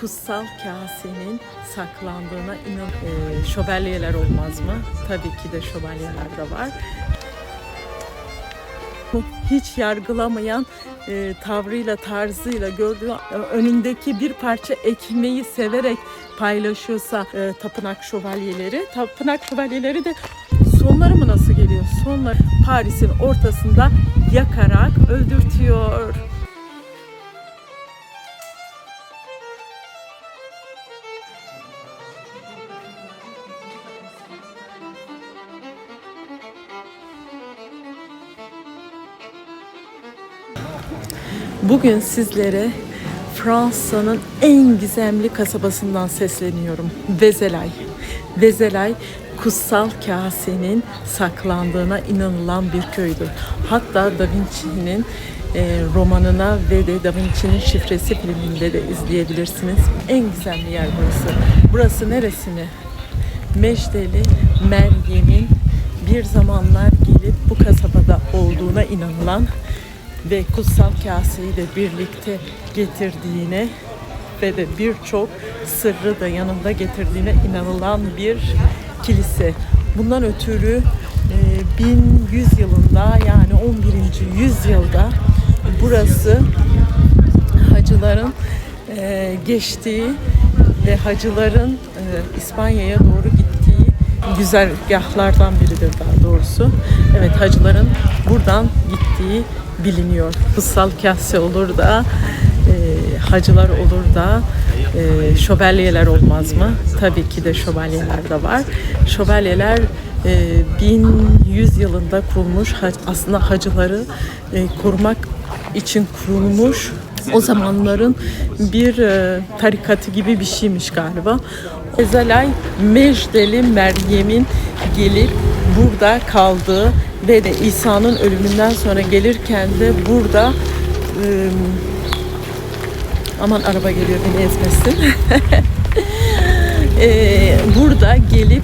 Kutsal kasenin saklandığına şövalyeler olmaz mı? Tabii ki de şövalyeler de var. Hiç yargılamayan tavrıyla, tarzıyla gördüğü önündeki bir parça ekmeği severek paylaşıyorsa tapınak şövalyeleri. Tapınak şövalyeleri de sonları mı nasıl geliyor? Sonları Paris'in ortasında yakarak öldürtüyor. Bugün sizlere Fransa'nın en gizemli kasabasından sesleniyorum. Vézelay. Vézelay, kutsal kasenin saklandığına inanılan bir köydür. Hatta Da Vinci'nin romanına ve de Da Vinci'nin Şifresi filminde de izleyebilirsiniz. En gizemli yer burası. Burası neresi mi? Mejdeli Meryem'in bir zamanlar gelip bu kasabada olduğuna inanılan ve kutsal kaseyi de birlikte getirdiğine ve de birçok sırrı da yanında getirdiğine inanılan bir kilise. Bundan ötürü 1100 yılında, yani 11. yüzyılda burası hacıların geçtiği ve hacıların İspanya'ya doğru gittiği güzergahlardan biridir daha doğrusu. Evet, hacıların buradan gittiği biliniyor. Kutsal kase olur da hacılar olur da şövalyeler olmaz mı? Tabii ki de şövalyeler de var. Şövalyeler 1100 yılında kurulmuş, aslında hacıları korumak için kurulmuş o zamanların bir tarikatı gibi bir şeymiş galiba. Vézelay, Mejdeli Meryem'in gelip burada kaldığı ve de İsa'nın ölümünden sonra gelirken de burada aman araba geliyor beni ezmesin. Burada gelip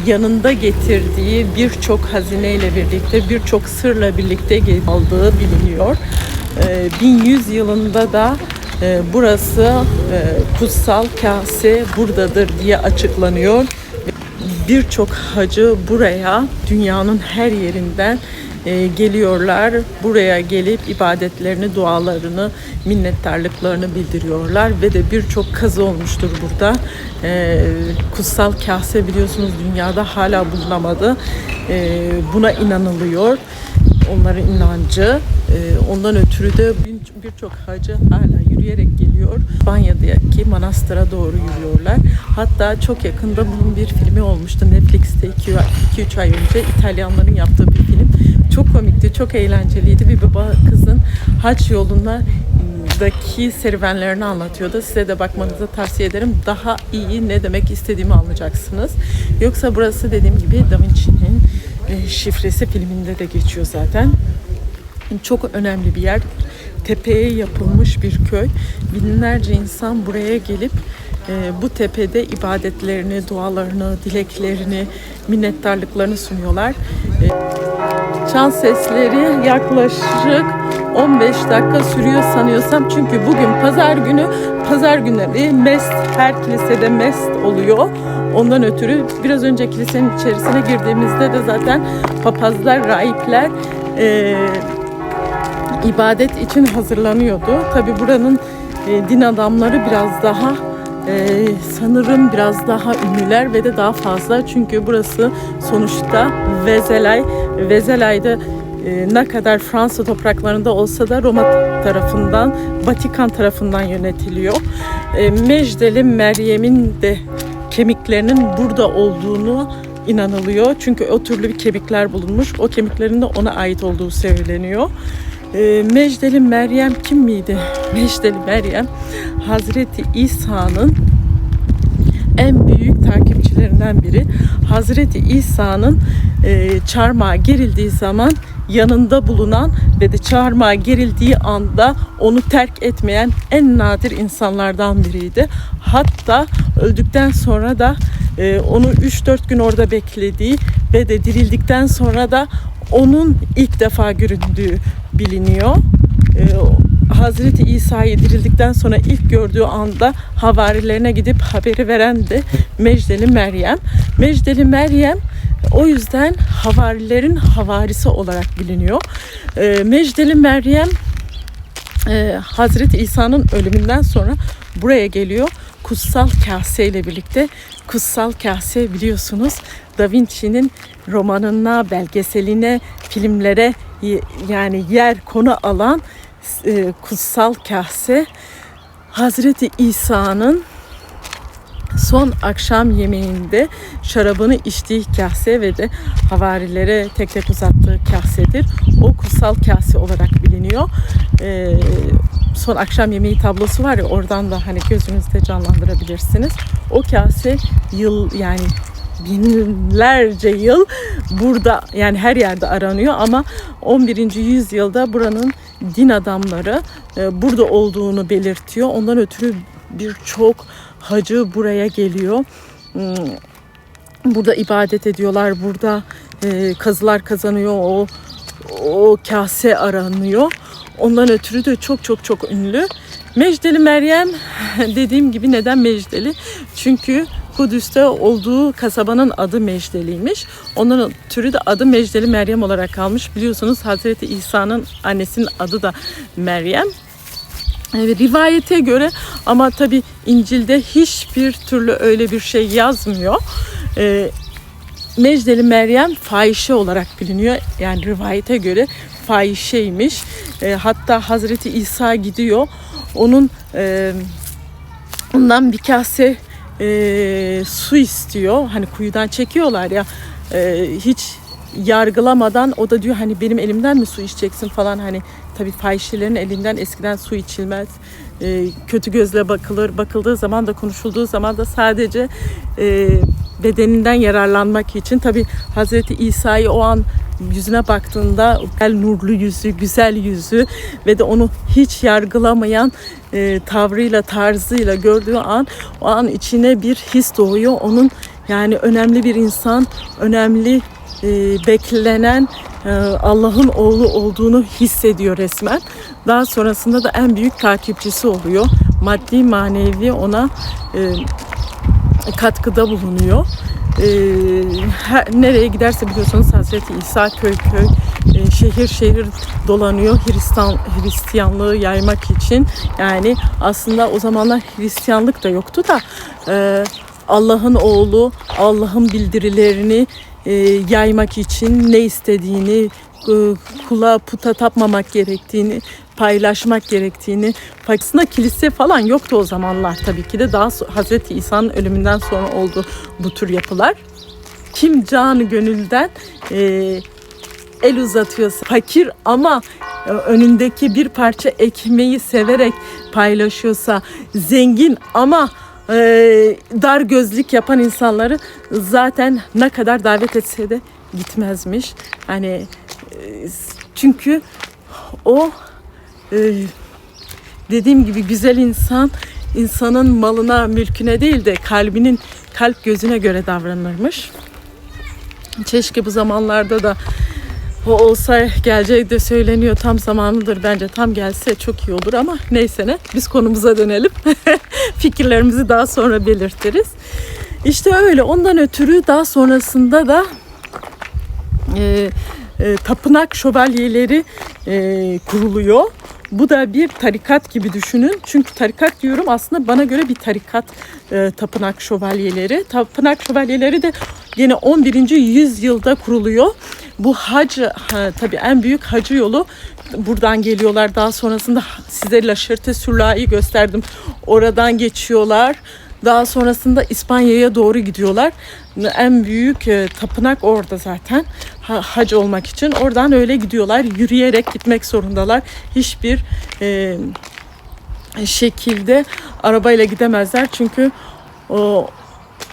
yanında getirdiği birçok hazineyle birlikte, birçok sırla birlikte aldığı biliniyor. 1100 yılında da burası kutsal kase buradadır diye açıklanıyor. Birçok hacı buraya dünyanın her yerinden geliyorlar. Buraya gelip ibadetlerini, dualarını, minnettarlıklarını bildiriyorlar ve de birçok kazı olmuştur burada. Kutsal kase biliyorsunuz dünyada hala bulunamadı. Buna inanılıyor. Onların inancı. Ondan ötürü de birçok hacı hala yürüyerek geliyor. İspanya'daki manastıra doğru yürüyorlar. Hatta çok yakında bunun bir filmi olmuştu. Netflix'te 2-3 ay önce İtalyanların yaptığı bir film. Çok komikti, çok eğlenceliydi. Bir baba kızın hac yolundaki serüvenlerini anlatıyordu. Size de bakmanızı tavsiye ederim. Daha iyi ne demek istediğimi anlayacaksınız. Yoksa burası dediğim gibi Da Vinci'nin Şifresi filminde de geçiyor zaten. Çok önemli bir yer. Tepeye yapılmış bir köy. Binlerce insan buraya gelip bu tepede ibadetlerini, dualarını, dileklerini, minnettarlıklarını sunuyorlar. Çan sesleri yaklaşık 15 dakika sürüyor sanıyorsam. Çünkü bugün pazar günleri mest, her kilisede mest oluyor. Ondan ötürü biraz önce kilisenin içerisine girdiğimizde de zaten papazlar, rahipler ibadet için hazırlanıyordu. Tabi buranın din adamları biraz daha sanırım biraz daha ünlüler ve de daha fazla. Çünkü burası sonuçta Vézelay. Vézelay'da ne kadar Fransa topraklarında olsa da Roma tarafından, Vatikan tarafından yönetiliyor. Mejdeli Meryem'in de kemiklerinin burada olduğunu inanılıyor. Çünkü o türlü bir kemikler bulunmuş. O kemiklerin de ona ait olduğu söyleniyor. Mejdeli Meryem kim miydi? Mejdeli Meryem, Hazreti İsa'nın en büyük takipçilerinden biri. Hazreti İsa'nın çarmıha gerildiği zaman yanında bulunan ve de çarmıha gerildiği anda onu terk etmeyen en nadir insanlardan biriydi. Hatta öldükten sonra da onu 3-4 gün orada beklediği ve de dirildikten sonra da onun ilk defa göründüğü biliniyor. Hazreti İsa'yı dirildikten sonra ilk gördüğü anda havarilerine gidip haberi veren de Mecdeli Meryem. Mecdeli Meryem o yüzden havarilerin havarisi olarak biliniyor. Mecdeli Meryem Hazreti İsa'nın ölümünden sonra buraya geliyor. Kutsal Kase ile birlikte. Kutsal Kase biliyorsunuz Da Vinci'nin romanına, belgeseline, filmlere yani yer konu alan Kutsal Kase, Hazreti İsa'nın son akşam yemeğinde şarabını içtiği kase ve de havarilere tek tek uzattığı kasedir. O kutsal kase olarak biliniyor. Son akşam yemeği tablosu var ya, oradan da hani gözünüzde canlandırabilirsiniz. O kase yani binlerce yıl burada, yani her yerde aranıyor ama 11. yüzyılda buranın din adamları burada olduğunu belirtiyor. Ondan ötürü birçok hacı buraya geliyor. Burada ibadet ediyorlar. Burada kazılar kazanıyor. O kase aranıyor. Ondan ötürü de çok ünlü. Mecdeli Meryem dediğim gibi neden Mecdeli? Çünkü Kudüs'te olduğu kasabanın adı Mecdeli'ymiş. Ondan ötürü de adı Mecdeli Meryem olarak kalmış. Biliyorsunuz Hazreti İsa'nın annesinin adı da Meryem. Rivayete göre, ama tabi İncil'de hiçbir türlü öyle bir şey yazmıyor. Mecdeli Meryem fahişe olarak biliniyor. Yani rivayete göre fahişeymiş. Hatta Hazreti İsa gidiyor. Ondan bir kase su istiyor. Hani kuyudan çekiyorlar ya. Hiç yargılamadan o da diyor hani benim elimden mi su içeceksin falan, hani tabii fahişelerin elinden eskiden su içilmez. Kötü gözle bakılır. Bakıldığı zaman da, konuşulduğu zaman da sadece bedeninden yararlanmak için. Tabii Hazreti İsa'yı o an yüzüne baktığında güzel nurlu yüzü, güzel yüzü ve de onu hiç yargılamayan tavrıyla, tarzıyla gördüğü an, o an içine bir his doğuyor. Onun yani önemli bir insan, önemli beklenen Allah'ın oğlu olduğunu hissediyor resmen. Daha sonrasında da en büyük takipçisi oluyor. Maddi manevi ona katkıda bulunuyor. Nereye giderse biliyorsunuz Hazreti İsa köy köy, şehir şehir dolanıyor Hristiyanlığı yaymak için. Yani aslında o zamanlar Hristiyanlık da yoktu da Allah'ın oğlu, Allah'ın bildirilerini yaymak için ne istediğini, kula puta tapmamak gerektiğini, paylaşmak gerektiğini. Aslında kilise falan yoktu o zamanlar tabii ki de, daha Hazreti İsa'nın ölümünden sonra oldu bu tür yapılar. Kim canı gönülden el uzatıyorsa, fakir ama önündeki bir parça ekmeği severek paylaşıyorsa, zengin ama dar gözlük yapan insanları zaten ne kadar davet etse de gitmezmiş. Hani çünkü o dediğim gibi güzel insan, insanın malına, mülküne değil de kalp gözüne göre davranırmış. Keşke bu zamanlarda da o olsa, geleceği de söyleniyor, tam zamanıdır bence, tam gelse çok iyi olur ama neyse ne, biz konumuza dönelim. Fikirlerimizi daha sonra belirtiriz. İşte öyle, ondan ötürü daha sonrasında da tapınak şövalyeleri kuruluyor. Bu da bir tarikat gibi düşünün. Çünkü tarikat diyorum, aslında bana göre bir tarikat tapınak şövalyeleri. Tapınak şövalyeleri de yine 11. yüzyılda kuruluyor. Bu hac, tabii en büyük hacı yolu buradan geliyorlar. Daha sonrasında size La Château-sur-La'yı gösterdim. Oradan geçiyorlar. Daha sonrasında İspanya'ya doğru gidiyorlar. En büyük tapınak orada zaten. Hac olmak için. Oradan öyle gidiyorlar. Yürüyerek gitmek zorundalar. Hiçbir şekilde arabayla gidemezler. Çünkü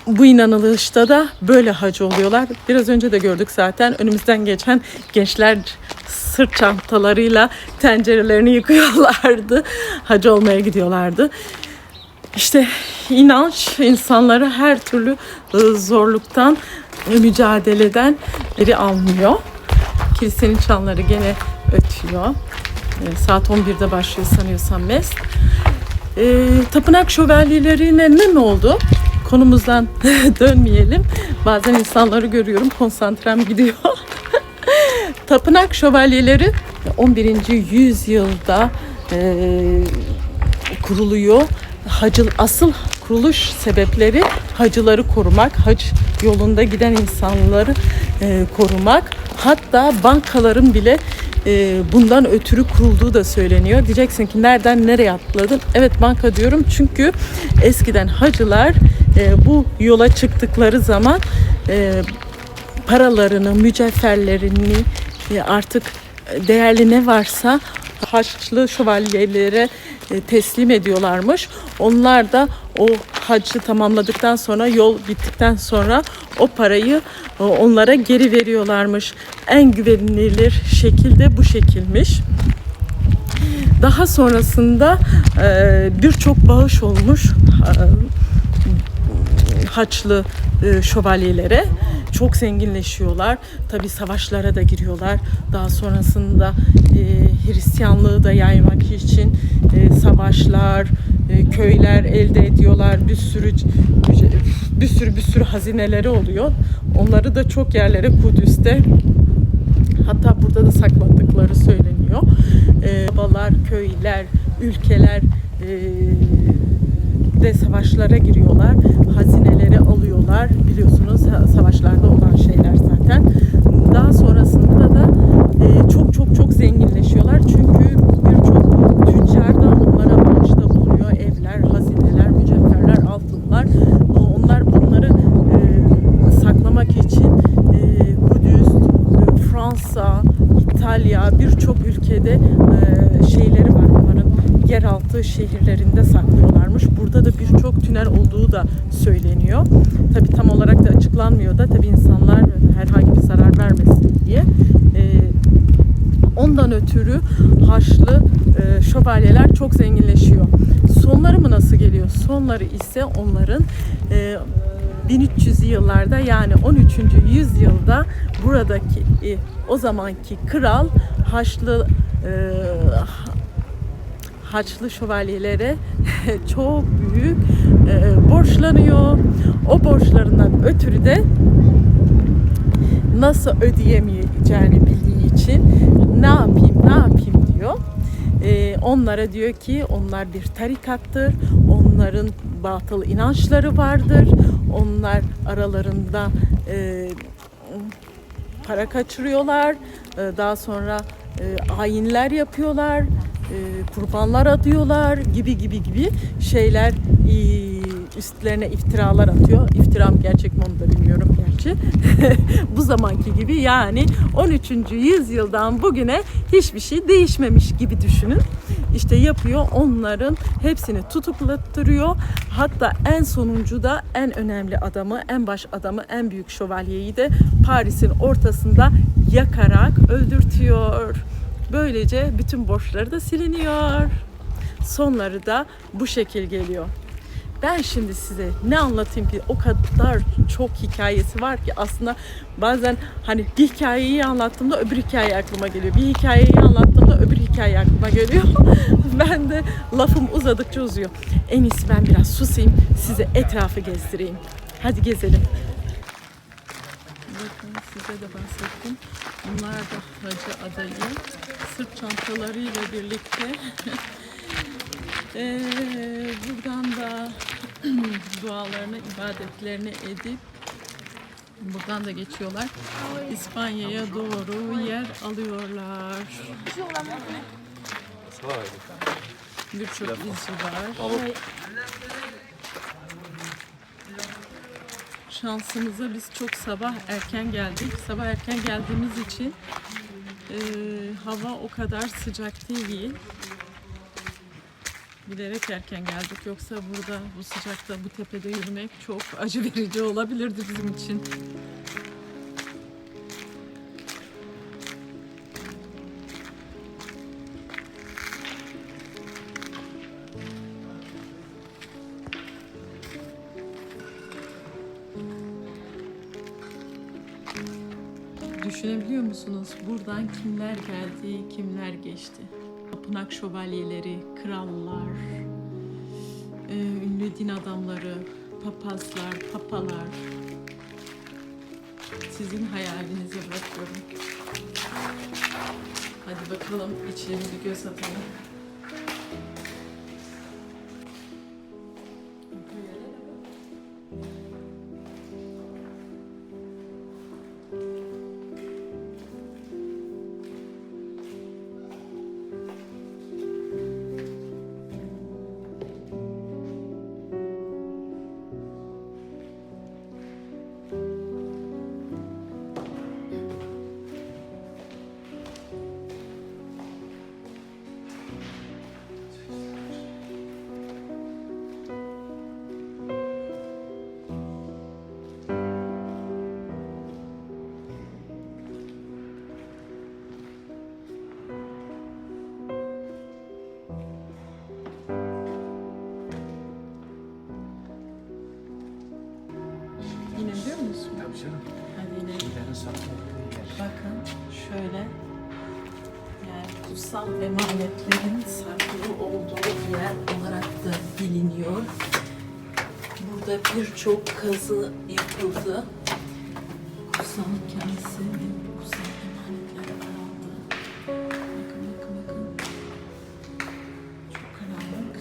bu inanılışta da böyle hac oluyorlar. Biraz önce de gördük zaten. Önümüzden geçen gençler sırt çantalarıyla tencerelerini yıkıyorlardı. Hac olmaya gidiyorlardı. İşte inanç insanları her türlü zorluktan, mücadeleden geri almıyor. Kilisenin çanları gene ötüyor. Saat 11'de başlıyor sanıyorsam mest. Tapınak şövalyelerine ne oldu? Konumuzdan dönmeyelim. Bazen insanları görüyorum, konsantrem gidiyor. Tapınak şövalyeleri 11. yüzyılda kuruluyor. Asıl kuruluş sebepleri hacıları korumak, hac yolunda giden insanları korumak. Hatta bankaların bile bundan ötürü kurulduğu da söyleniyor. Diyeceksin ki nereden nereye atladın? Evet, banka diyorum çünkü eskiden hacılar bu yola çıktıkları zaman paralarını, mücevherlerini, artık değerli ne varsa Haçlı şövalyelere teslim ediyorlarmış. Onlar da o hacı tamamladıktan sonra, yol bittikten sonra o parayı onlara geri veriyorlarmış. En güvenilir şekilde bu şekilmiş. Daha sonrasında birçok bağış olmuş Haçlı şövalyelere. Çok zenginleşiyorlar. Tabii savaşlara da giriyorlar. Daha sonrasında Hristiyanlığı da yaymak için savaşlar, köyler elde ediyorlar. Bir sürü hazineleri oluyor. Onları da çok yerlere, Kudüs'te, hatta burada da sakladıkları söyleniyor. Babalar, köyler, ülkeler de savaşlara giriyorlar. Hazineleri alıyorlar. Biliyorsunuz savaşlarda olan şeyler zaten. Daha sonrasında da çok zenginleşiyorlar. Çünkü birçok tüccar da onlara bağışta bulunuyor. Evler, hazineler, mücevherler, altınlar. Onlar bunları saklamak için Kudüs, Fransa, İtalya, birçok ülkede şeyleri var. Onların yeraltı şehirlerinde saklıyorlarmış. Burada da birçok tünel olduğu da söyleniyor. Tabii tam olarak da açıklanmıyor da, tabii insanlar herhangi bir zarar vermesin diye. Ondan ötürü Haçlı şövalyeler çok zenginleşiyor. Sonları mı nasıl geliyor? Sonları ise onların 1300'lü yıllarda, yani 13. yüzyılda buradaki o zamanki kral Haçlı şövalyelere çok büyük borçlanıyor. O borçlarından ötürü de nasıl ödeyemeyeceğini bildiği için ne yapayım diyor. Onlara diyor ki onlar bir tarikattır. Onların batıl inançları vardır. Onlar aralarında para kaçırıyorlar. Daha sonra ayinler yapıyorlar. Kurbanlar atıyorlar gibi şeyler, üstlerine iftiralar atıyor. İftiram gerçek mi onu da bilmiyorum gerçi. Bu zamanki gibi, yani 13. yüzyıldan bugüne hiçbir şey değişmemiş gibi düşünün. İşte yapıyor, onların hepsini tutuklattırıyor. Hatta en sonuncu da en önemli adamı, en baş adamı, en büyük şövalyeyi de Paris'in ortasında yakarak öldürtüyor. Böylece bütün borçları da siliniyor. Sonları da bu şekil geliyor. Ben şimdi size ne anlatayım ki, o kadar çok hikayesi var ki aslında bazen hani bir hikayeyi anlattığımda öbür hikaye aklıma geliyor. Bir hikayeyi anlattığımda öbür hikaye aklıma geliyor. Ben de lafım uzadıkça uzuyor. En iyisi ben biraz susayım, size etrafı gezdireyim. Hadi gezelim. Bakın, size de bahsettim. Bunlar da hacı adayı. Sırt çantalarıyla birlikte. Buradan da dualarını, ibadetlerini edip buradan da geçiyorlar. İspanya'ya doğru yer alıyorlar. Birçok izci var. Şansımıza biz çok sabah erken geldik. Sabah erken geldiğimiz için hava o kadar sıcak değil. Bilerek erken geldik. Yoksa burada bu sıcakta, bu tepede yürümek çok acı verici olabilirdi bizim için. Düşünebiliyor musunuz? Buradan kimler geldi, kimler geçti? tapınak şövalyeleri, krallar, ünlü din adamları, papazlar, papalar. Sizin hayalinize bırakıyorum. Hadi bakalım içeri bir göz atalım. İnebiliyor musun? Tabii canım. Hadi inelim. Giderin sonra olduğu yer. Bakın şöyle, yani kutsal emanetlerin saklı olduğu bir yer olarak da biliniyor. Burada birçok kazı yapıldı. Kutsal kendisi ve kutsal emanetler arandı. Bakın bakın bakın. Çok karanlık.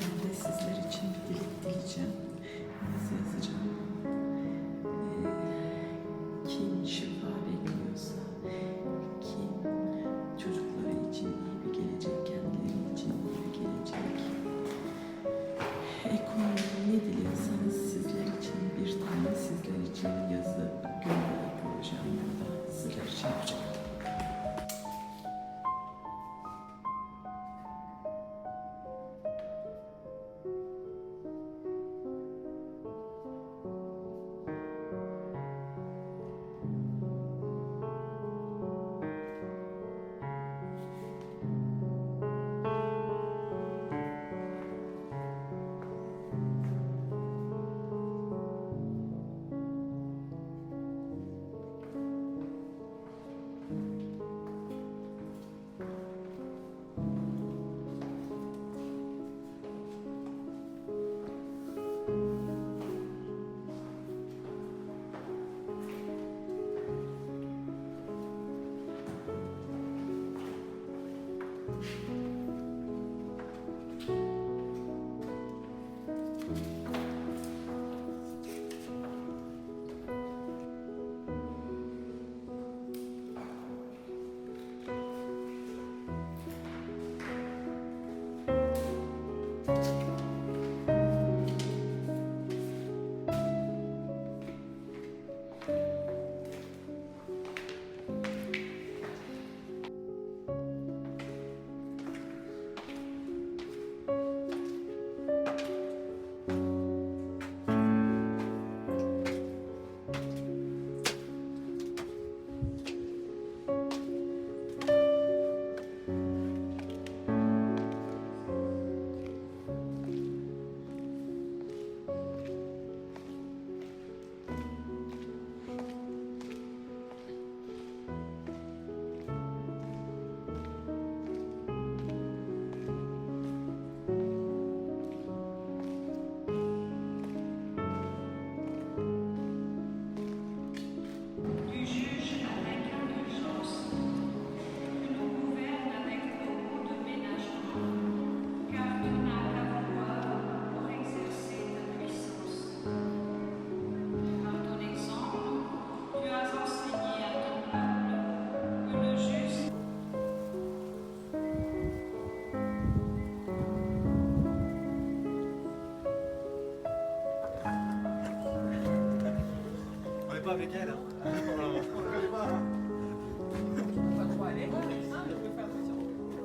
Ben de sizler için bir dilek dileyeceğim. Nasıl yazacağım? Kim şifa bekliyorsa, kim çocukları için iyi bir gelecek, kendileri için iyi bir gelecek. Ekonomi ne diliyorsanız sizler için bir tane sizler için yazı gönderi koyacağım burada. Sizler için yapacağım. pas avec elle. Hein. On connaît pas.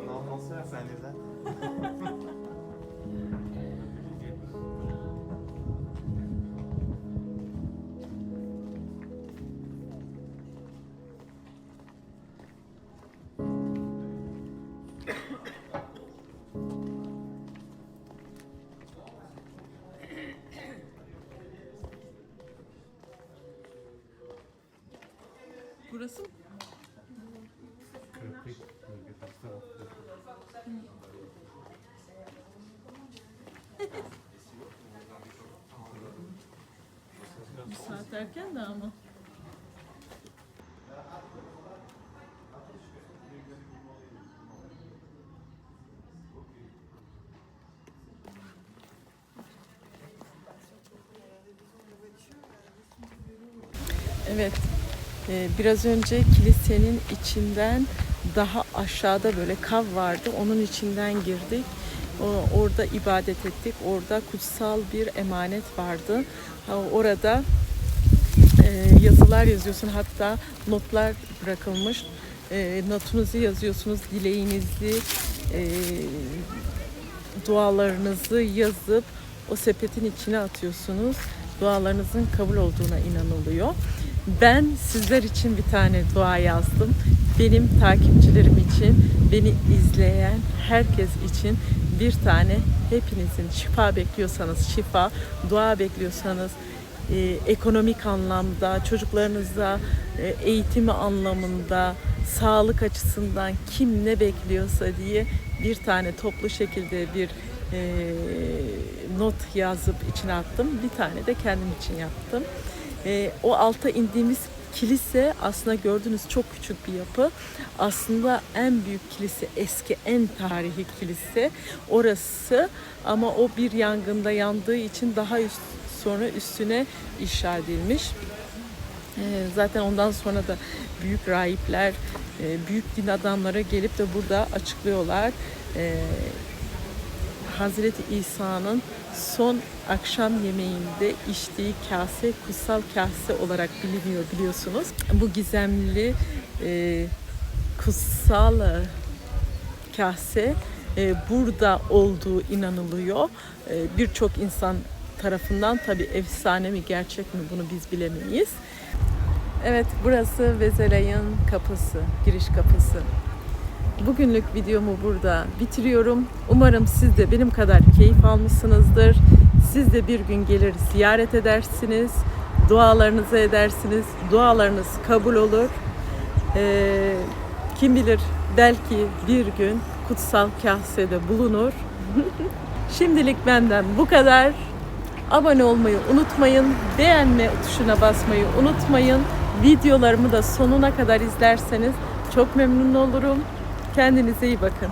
Non, non, c'est un lézard. Burası mı? Bir saat erken de ama. Evet, biraz önce kilisenin içinden daha aşağıda böyle kav vardı. Onun içinden girdik. Orada ibadet ettik. Orada kutsal bir emanet vardı. Orada yazılar yazıyorsun. Hatta notlar bırakılmış. Notunuzu yazıyorsunuz, dileğinizi, dualarınızı yazıp o sepetin içine atıyorsunuz. Dualarınızın kabul olduğuna inanılıyor. Ben sizler için bir tane dua yazdım. Benim takipçilerim için, beni izleyen herkes için bir tane, hepinizin şifa bekliyorsanız şifa, dua bekliyorsanız ekonomik anlamda, çocuklarınıza eğitimi anlamında, sağlık açısından kim ne bekliyorsa diye bir tane toplu şekilde bir not yazıp içine attım. Bir tane de kendim için yaptım. O alta indiğimiz kilise aslında gördüğünüz çok küçük bir yapı. Aslında en büyük kilise, eski en tarihi kilise orası, ama o bir yangında yandığı için daha sonra üstüne inşa edilmiş. Zaten ondan sonra da büyük rahipler, büyük din adamları gelip de burada açıklıyorlar. Hazreti İsa'nın son akşam yemeğinde içtiği kase kutsal kase olarak biliniyor, biliyorsunuz. Bu gizemli kutsal kase burada olduğu inanılıyor. Birçok insan tarafından, tabii efsane mi gerçek mi bunu biz bilemeyiz. Evet, burası Vezelay'ın kapısı, giriş kapısı. Bugünlük videomu burada bitiriyorum. Umarım siz de benim kadar keyif almışsınızdır. Siz de bir gün gelir ziyaret edersiniz, dualarınızı edersiniz, dualarınız kabul olur. Kim bilir, belki bir gün kutsal kasede bulunur. Şimdilik benden bu kadar. Abone olmayı unutmayın, beğenme tuşuna basmayı unutmayın. Videolarımı da sonuna kadar izlerseniz çok memnun olurum. Kendinize iyi bakın.